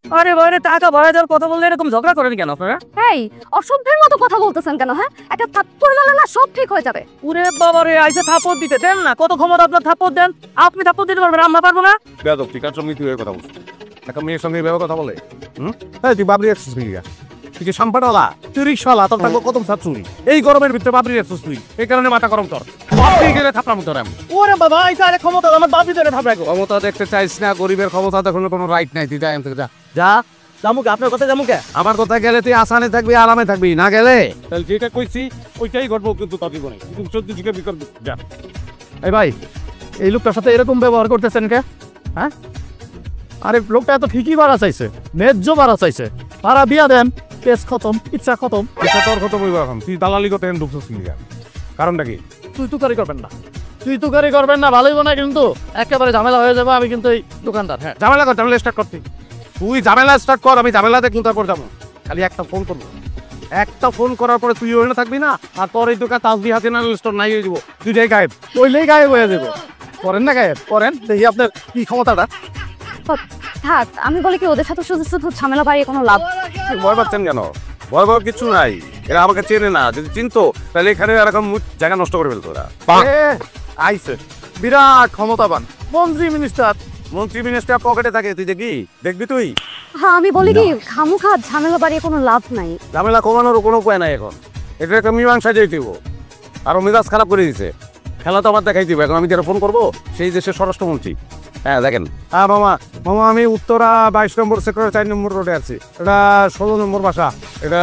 আরে বাইরে টাকা ভরা দেওয়ার কথা বললে এরকম ঝগড়া করেন কেন আপনারা? এই অসভ্যের মতো কথা বলতেছেন কেন? হ্যাঁ, একটা থাপ্পড় মারলে না সব ঠিক হয়ে যাবে। ওরে বাবা রে, আইসে থাপ্পড় দিতে দেন না, কত ক্ষমতা আপনার, থাপ্পড় দেন। আপনি থাপ্পড় দিতে পারবেন, আমরা পারবো না। বেয়াদব, তুই কার সঙ্গে তুই কথা বলছিস? একটা মেয়ের সঙ্গে এভাবে কথা বলে? হ্যাঁ, তুই বাবরি আসছিস ভিড়িয়া, তুই কি সাম্পাটালা, তুই রিক্সাওয়ালা, তোর থাকবো কত ছাত্রী। এই গরমের ভিতরে বাবরি আসছিস তুই, এই কারণে মাথা গরম তোর। বাবরি গেলে থাপড়া মতো আমি। ওরে বাবা, আইসে আরে ক্ষমতা, আমার বাবরি ধরে থাপড়া। ক্ষমতা দেখতে চাইস না, গরিবের ক্ষমতা দেখানোর কোনো রাইট নাই। তুই যাই থেকে যা যা জামুকে, আপনার কথা জামুকে। আমার কথা গেলে তুই আসানে থাকবি, আরামে থাকবি, না গেলে তাহলে যেটা কইছি ওইটাই ঘটবো, কিন্তু তার জীবনে কিন্তু 14 দিকে বিকল্প যা। এই ভাই, এই লোকটার সাথে এরকম ব্যবহার করতেছেন কে? হ্যাঁ, আরে লোকটা এত ঠিকই ভাড়া চাইছে, ন্যায্য ভাড়া চাইছে, ভাড়া দিয়া দেন, কেস খতম, ইচ্ছা খতম। এটা তোর কত বইব এখন? তুই দালালি করতে ঢুকছিস কি? কারণটা কি? তুই তুকারি করবেন না, তুই তুকারি করবেন না, ভালোই না, কিন্তু একেবারে ঝামেলা হয়ে যাবে। আমি কিন্তু এই দোকানদার। হ্যাঁ, ঝামেলা কর, ঝামেলা স্টার্ট করতে তুই ঝামেলা স্টার্ট কর, আমি ঝামেলা দেখুন তারপর যাবো। খালি একটা ফোন করবো, একটা ফোন করার পরে তুই ওখানে থাকবি না, আর তোর এই দোকান তাজবি হাতে না স্টোর নাই হয়ে যাবো, তুই যাই গায়েব। ওইলেই গায়েব হয়ে যাবো। করেন না গায়েব, করেন দেখি আপনার কি ক্ষমতাটা। থাক, আমি বলি কি, ওদের সাথে শুধু শুধু ঝামেলা বাড়িয়ে কোনো লাভ। ভয় পাচ্ছেন কেন? ভয় পাওয়ার কিছু নাই, এরা আমাকে চেনে না। যদি চিনতো তাহলে এখানে এরকম জায়গা নষ্ট করে ফেলতো ওরা। আইসে বিরাট ক্ষমতাবান মন্ত্রী মিনিস্টার। মন্ত্রী মিনিস্টার পকেটে থাকে, তুই দেখবি তুই। হ্যাঁ, আমি বলি কি, খামুখা ঝামেলা বাড়িয়ে কোনো লাভ নাই। ঝামেলা কমানোর কোনো উপায় নাই এখন। এটা একটা মীমাংসা যেতে দিব, আরো মেজাজ খারাপ করে দিছে। খেলা তো আমার দেখাই দিব। এখন আমি যারা ফোন করবো সেই দেশের স্বরাষ্ট্রমন্ত্রী। হ্যাঁ দেখেন, হ্যাঁ মামা আমি উত্তরা 22 নম্বর সেক্টর 4 নম্বর রোডে আছি। এটা 16 নম্বর বাসা। এটা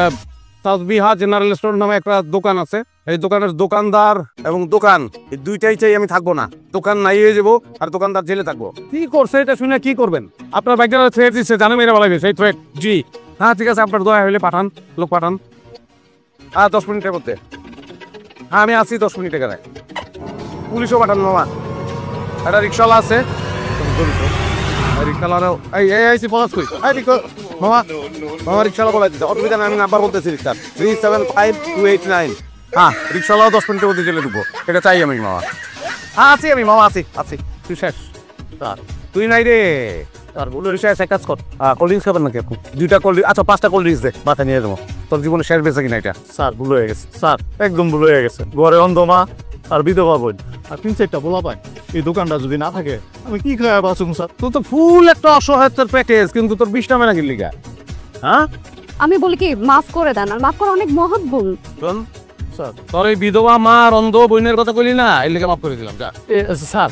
তাজবিহা জেনারেল স্টোর নামে একটা দোকান আছে। এই দোকানের দোকানদার এবং দোকান এই দুইটাই চাই আমি থাকবো না। দোকান নাই হয়ে যাবো আর দোকানদার জেলে থাকবো। কি করছে এটা শুনে কি করবেন? আপনার বাইকটা থ্রেট দিচ্ছে, জানো মেরে বলা গেছে এই থ্রেট। জি হ্যাঁ ঠিক আছে, আপনার দয়া হইলে পাঠান, লোক পাঠান। হ্যাঁ 10 মিনিটের মধ্যে। হ্যাঁ আমি আসি 10 মিনিটে গেলে। পুলিশও পাঠান মামা। একটা রিক্সাওয়ালা আছে, রিক্সাওয়ালাও মামা রিক্সাওয়ালা বলা দিচ্ছে। অসুবিধা নেই, আমি নাম্বার বলতেছি রিক্সার 375289। হ্যাঁ রিক্সাওয়ালাও 10 মিনিটের মধ্যে চলে ঢুকবো, এটা চাই আমি মামা। হ্যাঁ আছি আমি মামা, আছি। তুই শেষ, তুই নাই রে। আর বলো রিক্সা এক কাজ কর, কোল্ড ড্রিঙ্কস খাবেন নাকি আপনি? 2টা কোল্ড ড্রিঙ্কস, আচ্ছা 5টা কোল্ড ড্রিঙ্কস দে, বাসা নিয়ে যাবো। তোর জীবনে শেষ বেঁচে কিনা এটা? স্যার ভুল হয়ে গেছে, স্যার একদম ভুল হয়ে গেছে। ঘরে অন্ধমা আর বিধবা বোন আর 3-4টা বলা পাই, এই দোকানটা যদি না থাকে আমি কি খাওয়া বাঁচুম স্যার? তুই তো ফুল একটা অসহায়তার প্যাকেজ, কিন্তু তোর 20টা মেনা কিনলি গা? হ্যাঁ আমি বলি কি, মাফ করে দেন, আর মাফ করা অনেক মহৎ গুণ। শোন স্যার, তোর এই বিধবা মা আর অন্ধ বোনের কথা কইলি না, এই লেগে মাফ করে দিলাম। যা স্যার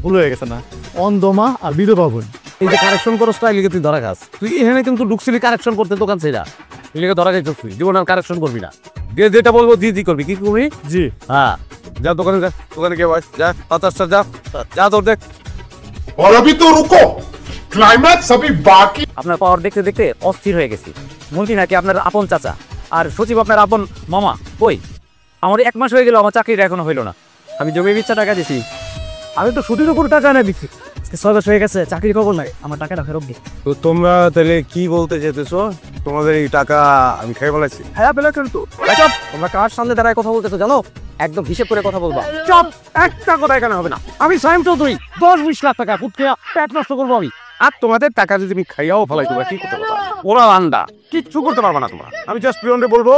ভুল হয়ে গেছে না, অন্ধমা আর বিধবা বোন। এই যে কারেকশন করস তাই লিখে তুই ধরা খাস। তুই এখানে কিন্তু ঢুকছিলি কারেকশন করতে, দোকান ছেড়া এই লিখে ধরা খাইছিস। তুই জীবন আর কারেকশন করবি না, দিয়ে যেটা বলবো জি করবি। কি করবি? জি হ্যাঁ যা দোকানে, যা দোকানে গিয়ে বস, যা 50টা যা তোর দেখ। और अभी तो रुको, क्लाइमैक्स अभी बाकी। আপনার পাওয়ার দেখতে দেখতে অস্থির হয়ে গেছি। মন্ত্রী নাকি আপনার আপন চাচা, আর সচিব আপনার আপন মামা। কই আমার 1 মাস হয়ে গেল, আমার চাকরিটা এখনো হইলো না। আমি জমি বিচ্ছা টাকা দিছি, আমি তো সুদের উপর টাকা এনে দিচ্ছি। 6 মাস হয়ে গেছে, চাকরির খবর নাই, আমার টাকাটা ফেরত দিই। তো তোমরা তাহলে কি বলতে চেয়েছো? তোমাদের এই টাকা আমি খেয়ে বলেছি? হ্যাঁ বেলা কিন্তু চপ, তোমরা কার সামনে দাঁড়ায় কথা বলতেছো জানো? একদম হিসেব করে কথা বলবা। চপ, একটা কথা এখানে হবে না। আমি সাইম চৌধুরী, 10-20 লাখ টাকা ফুট খেয়া পেট নষ্ট করবো আমি। আর তোমাদের টাকা যদি আমি খাইয়াও ফেলাই, তোমরা কি করতে পারবা? ওরা আন্ডা কিচ্ছু করতে পারবা না তোমরা। আমি জাস্ট পিয়নরে বলবো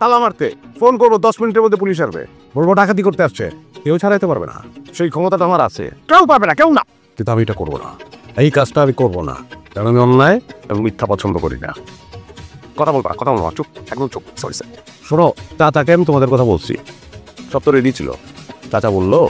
তালা মারতে, ফোন করবো, 10 মিনিটের মধ্যে পুলিশ আসবে, বলবো ডাকাতি করতে আসছে। কেউ ছাড়াইতে পারবে না, সেই ক্ষমতাটা আমার আছে। কেউ পারবে না, কেউ না। কিন্তু আমি এটা করবো না, এই কাজটা আমি করবো না, কারণ আমি অন্যায় এবং মিথ্যা পছন্দ করি না। কথা বলবা চুপ, একদম চুপ। Sorry sir. শোনো, চাচাকে আমি তোমাদের কথা বলছি, সব তো রেডি ছিল। চাচা বললো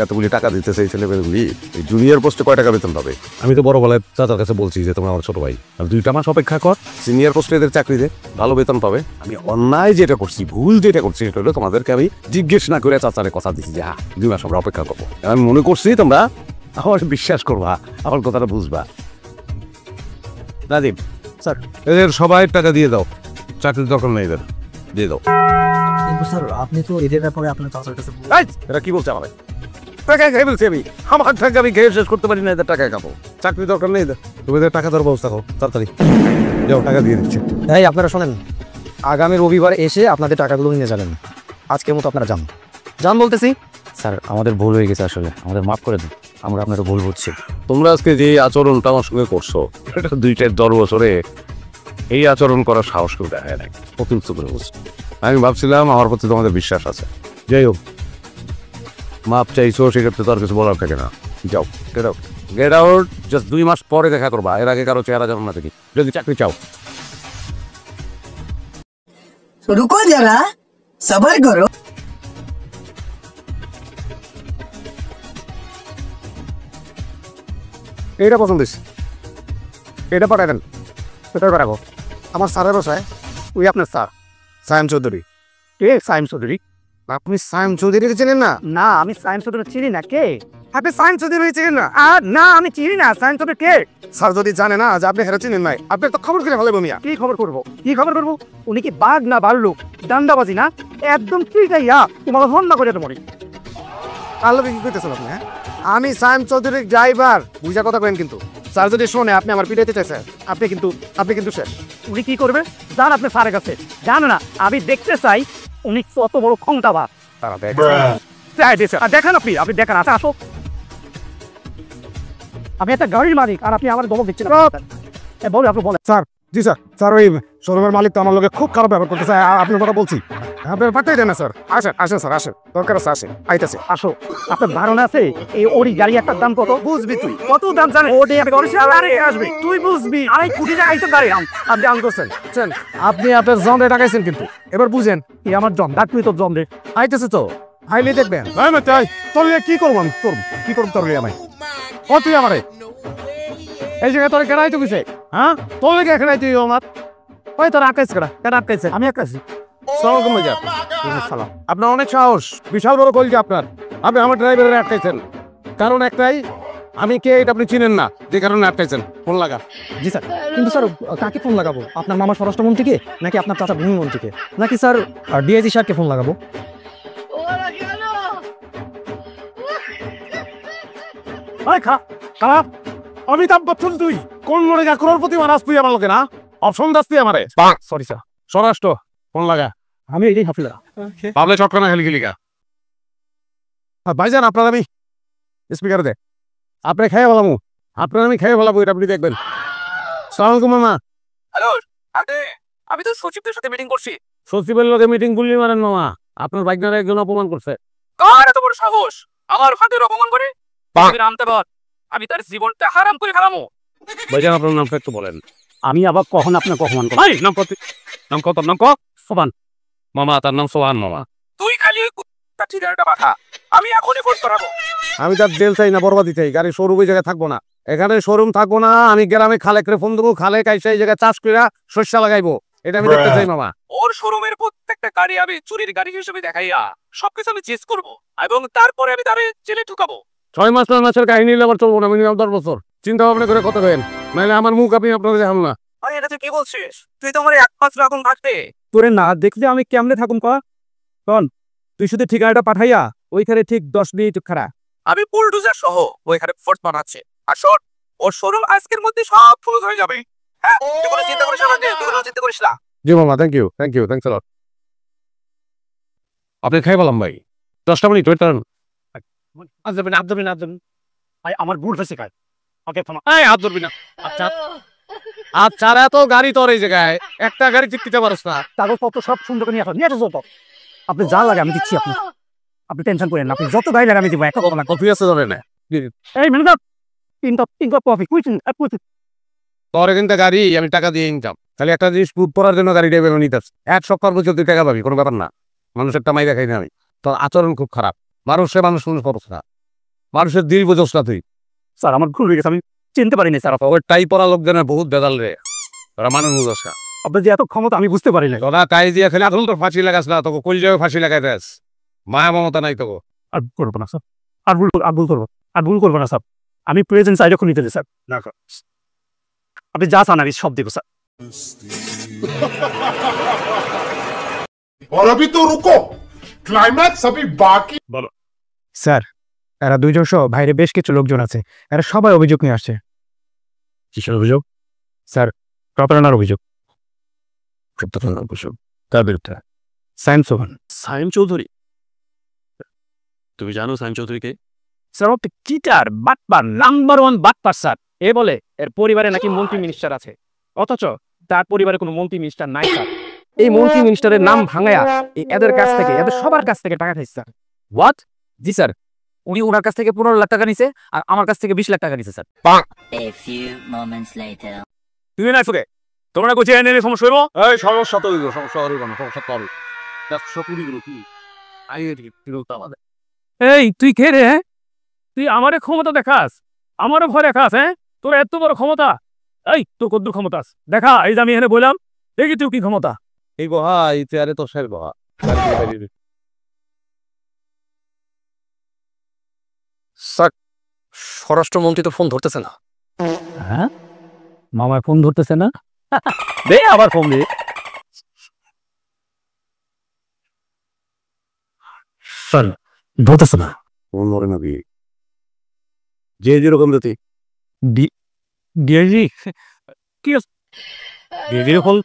এতগুলি টাকা দিতে সেই ছেলেমেয়েগুলি এই জুনিয়র পোস্টে কয় টাকা বেতন পাবে। আমি তো বড় বলে চাচার কাছে বলছি যে তোমরা আমার ছোট ভাই, আর 2টা মাস অপেক্ষা কর, সিনিয়র পোস্টে এদের চাকরি দে, ভালো বেতন পাবে। আমি অন্যায় যেটা করছি, ভুল যেটা করছি, সেটা হলো তোমাদেরকে আমি জিজ্ঞেস না করে চাচারে কথা দিচ্ছি যে হ্যাঁ 2 মাস আমরা অপেক্ষা করবো। আমি মনে করছি তোমরা আমার বিশ্বাস করবা, আমার কথাটা বুঝবা। রাজীব স্যার, এদের সবাই টাকা দিয়ে দাও, চাকরির দরকার নেই এদের, দিয়ে দাও। কিন্তু স্যার আপনি তো এদের ব্যাপারে আপনার চাচার কাছে এরা কি বলছে? আমার টাকা খাই বলছি আমি, আমার টাকা আমি খেয়ে শেষ করতে পারি না, এদের টাকা খাবো। চাকরি দরকার নেই এদের, তুমি এদের টাকা দেওয়ার ব্যবস্থা করো তাড়াতাড়ি। যাও, টাকা দিয়ে দিচ্ছে। এই আপনারা শোনেন, আগামী রবিবার এসে আপনাদের টাকাগুলো নিয়ে যাবেন। আজকের মতো আপনারা যান বলতেছি। স্যার আমাদের ভুল হয়ে গেছে, আসলে আমাদের মাফ করে দিন। আমরা আপনারা ভুল বুঝছি। তোমরা আজকে যে আচরণটা আমার সঙ্গে করছো, এটা 2-10 বছরে এই আচরণ করার সাহস কেউ দেখায় নাই। অতিরিক্ত করে বলছি। আমি ভাবছিলাম আমার প্রতি তোমাদের বিশ্বাস আছে। যাই হোক, মাপ চাইছো, সেক্ষেত্রে তো আর কিছু বলার থাকে না। যাও, get out. Get out. Just 2 মাস পরে দেখা করবা, এর আগে কারো চেহারা জানো না দেখি। যদি চাকরি চাও। तो रुको जरा सबर करो। এইটা পছন্দ হয়েছে, এটা পাঠাই দেন। এটা রাখো। আমার স্যারের বাসায়, ওই আপনার স্যার সায়েম চৌধুরী। কে সাইম চৌধুরী? আপনি সায়েম চৌধুরীকে চেনেন না? না, আমি সাইম চৌধুরী চিনি না। কে? আপনি সায়েম চৌধুরী চেনেন না? আর না, আমি চিনি না। সাইম চৌধুরী কে? স্যার যদি জানে না যে আপনি হেরে চিনেন নাই, আপনি তো খবর করে ফেলে বমিয়া। কি খবর করবো? কি খবর করবো? উনি কি বাঘ না ভাল্লুক? ডান্ডাবাজি না? একদম ঠিক ইয়া তোমাকে ফোন না করে তোমার। কাল কি কইতেছেন আপনি? হ্যাঁ, আমি সায়েম চৌধুরীর ড্রাইভার। বুঝা কথা কেন? কিন্তু স্যার যদি শোনে আপনি আমার পিটাইতে চাইছেন, আপনি কিন্তু শেষ। উনি কি করবে? যান আপনি স্যারের কাছে। জানো না, আমি দেখতে চাই উনি কত বড় ক্ষমতাবান। তারা দেখ। দেখেন আপনি দেখেন। আচ্ছা আসো। আমি একটা গাড়ির মালিক আর আপনি আমার দমক দিচ্ছেন। বলো, আপনি বলেন। স্যার, জি স্যার। স্যার, ওই শোরুমের মালিক তো আমার লোকে খুব খারাপ ব্যবহার করতেছে। আপনার কথা বলছি। আপনার পাঠাই দেন না স্যার। আসেন আসেন স্যার, আসেন। দরকার আছে, আসেন। আইতাছে। আসো। আপনার ধারণা আছে এই ওরি গাড়ি একটার দাম কত? বুঝবি তুই? কত দাম জানেন? ওডি আমি গরিব আরে আসবে। তুই বুঝবি। আরে কোটি টাকা তো গাড়ি দাম। আপনি আন করছেন। আপনি আপনার জন্ডে টাকাইছেন, কিন্তু এবার বুঝেন। এই আমার জন, ডাক তুই তো জন রে। আইতেছে তো, আইলে দেখবেন। তোর কি করবো আমি? কি করবো তোর আমায়? ও তুই আমারে এই জায়গায় তোর কেনাই তো কিছু? হ্যাঁ, তোর লেগে এখানে তুই আমার ওই তোর আকাইছে কেনা? কেন আটকাইছে? আমি আটকাইছি। সালাম। আপনার অনেক সাহস, বিশাল বড় কলজি আপনার। আপনি আমার ড্রাইভারের আটকাইছেন। কারণ একটাই, আমি কে এটা আপনি চিনেন না, যে কারণে আটকাইছেন। ফোন লাগা। জি স্যার। কিন্তু স্যার কাকে ফোন লাগাবো? আপনার মামা স্বরাষ্ট্রমন্ত্রীকে, নাকি আপনার চাচা ভূমিমন্ত্রীকে, নাকি স্যার ডিআইজি স্যারকে ফোন লাগাবো? খারাপ অমিতাভ বচ্চন তুই কোন মনে যা করোড়পতি মানাস তুই আমার লোকে না? অপশন দাস তুই আমারে। Sorry sir. স্বরাষ্ট্র ফোন লাগা। আমি এটাই ভাবছিলাম। পাবলে চটকানা হেলি গেলিকা। ভাইজান, আপনার আমি স্পিকারে দে। আপনি খেয়ে বলামু, আপনার আমি খেয়ে বলাবো, এটা আপনি দেখবেন। সালাম আলাইকুম মামা। হ্যালো, আমি তো সচিবদের সাথে মিটিং করছি। সচিবের লোকে মিটিং করলি মারেন মামা? আপনার বাইকনারে একজন অপমান করছে। কার এত বড় সাহস আমার হাতের অপমান করে? আনতে বল, আমি তার জীবনটা হারাম করে ফেলামো। ভাইজান, আপনার নামটা একটু বলেন। আমি আবার কখন আপনাকে অপমান করব? নাম কত? নাম ক। সোবান। মামা, তার নাম সোহান মামা। তুই খালি ওই কুত্তার ঠিকানাটা পাঠা, আমি এখনই ফোর্স করাবো। আমি তার জেল চাই না, বরবাদি চাই। গাড়ি শোরুম ওই জায়গায় থাকবো না, এখানে শোরুম থাকবো না। আমি গ্রামে খালেকরে ফোন দেবো, খালে কাইসা এই জায়গায় চাষ করে শস্য লাগাইবো। এটা আমি দেখতে চাই মামা। ওর শোরুমের প্রত্যেকটা গাড়ি আমি চুরির গাড়ি হিসেবে দেখাইয়া সবকিছু আমি চেস করবো, এবং তারপরে আমি তারে জেলে ঢুকাবো। 6 মাস 9 মাসের কাহিনী নিলে আবার চলবো না, মিনিমাম 10 বছর চিন্তা ভাবনা করে কথা কেন? নাহলে আমার মুখ আপনি আপনাদের দেখাম না। আরে এটা তুই কি বলছিস? তুই তো আমার একমাত্র এখন থাকতে। তোরে না দেখলে আমি কেমনে থাকুম কন? তুই শুধু ঠিকানাটা পাঠাইয়া ওইখানে ঠিক 10 মিনিট খাড়া। আমি বুলডোজার সহ ওইখানে ফোর্স বানাচ্ছি। আর শোন, ওর শোরুম আজকের মধ্যে সব ফুল হয়ে যাবে। হ্যাঁ, তুই কোনো চিন্তা করিস না, তুই কোনো চিন্তা করিস না। জি মামা, থ্যাংক ইউ থ্যাংকস লট। আপনি খাই বললাম ভাই, 10টা মিনিট ওয়েট করেন। আজ যাবেন। ভাই আমার ভুল হয়েছে কাজ। ওকে থামা। এই হাত ধরবি না। আচ্ছা আচ্ছা, এত গাড়ি তোর এই জায়গায়, একটা গাড়ি চিপতে পারস না? কাগজপত্র সব সুন্দর করে নিয়ে আসো যত। আপনি যা লাগে আমি দিচ্ছি। আপনি টেনশন করেন না, আপনি যত গাড়ি লাগে আমি দিব। একটা কথা না। কফি আছে ধরে না? এই ম্যানেজার, তিন কাপ কফি। কুইছেন তোর কিন্তু গাড়ি আমি টাকা দিয়ে নিতাম, খালি একটা জিনিস প্রুভ করার জন্য গাড়িটা বেরো নিতাস। 1 সপ্তাহ পর্যন্ত তুই টাকা পাবি, কোনো ব্যাপার না। মানুষের টামাই দেখাই না আমি। তোর আচরণ খুব খারাপ, মানুষ করছ না, মানুষের দিল বোঝস না তুই। স্যার আমার ভুল হয়ে গেছে, আমি চিনতে পারিনি স্যার। ওই টাই পরা লোকজনের বহুত বেদাল রে, তোরা মানুষ বুঝস না। আপনার যে এত ক্ষমতা আমি বুঝতে পারি না। তোরা টাই দিয়ে খালি এখন তোর ফাঁসি লাগাস না, তোকে কলজায় ফাঁসি লাগাই দেস। মায়া মমতা নাই তোকে। আর করবো না স্যার, আর ভুল করবো না স্যার। আমি প্রেজেন্ট সাইড এখন নিতে দিই স্যার। আপনি যা চান আমি সব দেবো স্যার। और अभी तो रुको, क्लाइमैक्स अभी बाकी। স্যার, এরা 2 জন সহ বাইরে বেশ কিছু লোকজন আছে, এরা সবাই অভিযোগ নিয়ে আসছে। কিসের অভিযোগ? স্যার, প্রতারণার অভিযোগ। তার বিরুদ্ধে? সায়েম সোহান। সায়েম চৌধুরী? তুমি জানো সায়েম চৌধুরীকে? স্যার ও চিটার বাটপার নাম্বার 1 বাটপার স্যার। এ বলে এর পরিবারে নাকি মন্ত্রী মিনিস্টার আছে, অথচ তার পরিবারে কোনো মন্ত্রী মিনিস্টার নাই স্যার। এই মন্ত্রী মিনিস্টারের নাম ভাঙায়া এদের কাছ থেকে, এদের সবার কাছ থেকে টাকা খাইছে স্যার। হোয়াট? জি স্যার, উনি ওনার কাছ থেকে 15 লাখ টাকা নিছে আর আমার কাছ থেকে 20 লাখ টাকা নিছে sir. A few moments later. তুই না ফুকে তোমরা কোচে এনে সমস্যা হইব। এই সমস্যা তো হইলো, সমস্যা হইব না, সমস্যা তো হবে। 120 গুলো কি এই তুই কে রে? তুই আমারে ক্ষমতা দেখাস, আমারও ভয় দেখাস? হ্যাঁ, তোর এত বড় ক্ষমতা। এই তোর কত ক্ষমতা আছে দেখা। এই যে আমি এখানে বললাম, দেখি তুই কি ক্ষমতা। এই বহা এই চেয়ারে তো শেষ বহা। স্যার, স্বরাষ্ট্রমন্ত্রী তো ফোন ধরতেছে না। হ্যাঁ, মামার ফোন ধরতেছে না? দে আবার ফোন দে। স্যার ধরতেছে না। ফোন ধরে না দিয়ে যে যেরকম জাতি ডিআইজি কি ডিআইজি ফোন।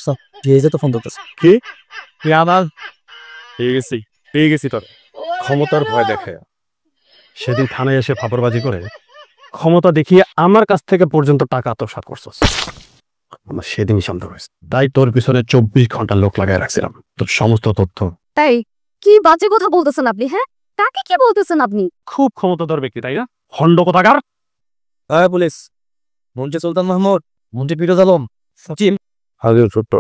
স্যার ডিআইজি তো ফোন ধরতেছে। কি তুই আমার পেয়ে গেছি তোর ক্ষমতার ভয় দেখে সেদিন থানায় এসে ফাপড়বাজি করে ক্ষমতা দেখিয়ে আমার কাছ থেকে পর্যন্ত টাকা আত্মসাৎ করছস। আমার সেদিনই সন্দেহ হয়েছে, তাই তোর পিছনে 24 ঘন্টা লোক লাগাই রাখছিলাম, তোর সমস্ত তথ্য। তাই কি বাজে কথা বলতেছেন আপনি? হ্যাঁ, তাকে কি বলতেছেন আপনি? খুব ক্ষমতাধর ব্যক্তি তাই না? হন্ড কোথাকার। হ্যাঁ পুলিশ, মন্ত্রী সুলতান মাহমুদ, মন্ত্রী ফিরোজ আলম, সচিব হাজির ছোট্ট।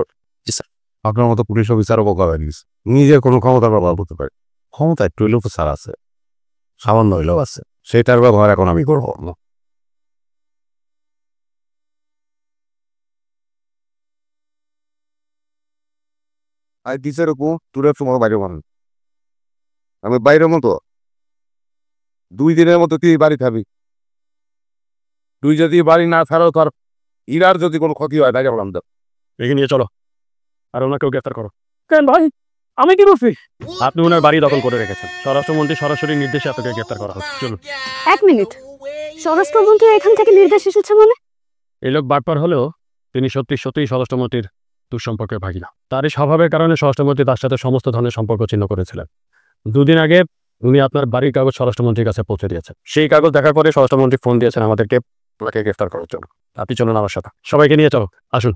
জি স্যার। আপনার মতো পুলিশ অফিসারও বোকা হয়ে গেছে, নিজে কোনো ক্ষমতার ব্যবহার করতে পারে। ক্ষমতা একটু হইলেও তো স্যার আছে, সামান্য হইলেও আছে, সেটার ব্যবহার এখন আমি করবো না। আই দিছে রকম তুলে তোমার বাইরে মান আমি বাইরের মতো 2 দিনের মতো তুই বাড়ি থাকবি। তুই যদি বাড়ি না ছাড়াও তোর ইরার যদি কোনো ক্ষতি হয় তাই বললাম। এগিয়ে নিয়ে চলো আর ওনাকেও গ্রেফতার করো। কেন ভাই, আমি কি বলছি? আপনি ওনার বাড়ি দখল করে রেখেছেন, স্বরাষ্ট্রমন্ত্রী সরাসরি নির্দেশে আপনাকে গ্রেফতার করা হচ্ছে। চলুন। 1 মিনিট, স্বরাষ্ট্রমন্ত্রী এখান থেকে নির্দেশ এসেছে মানে? এই লোক বাটপার হলেও তিনি সত্যি সত্যিই স্বরাষ্ট্রমন্ত্রীর দুঃসম্পর্কের ভাগিনা। তারই স্বভাবের কারণে স্বরাষ্ট্রমন্ত্রী তার সাথে সমস্ত ধরনের সম্পর্ক ছিন্ন করেছিলেন। 2 দিন আগে উনি আপনার বাড়ির কাগজ স্বরাষ্ট্রমন্ত্রীর কাছে পৌঁছে দিয়েছেন। সেই কাগজ দেখার পরে স্বরাষ্ট্রমন্ত্রী ফোন দিয়েছেন আমাদেরকে ওনাকে গ্রেফতার করার জন্য। আপনি চলুন আমার সাথে, সবাইকে নিয়ে চলো, আসুন।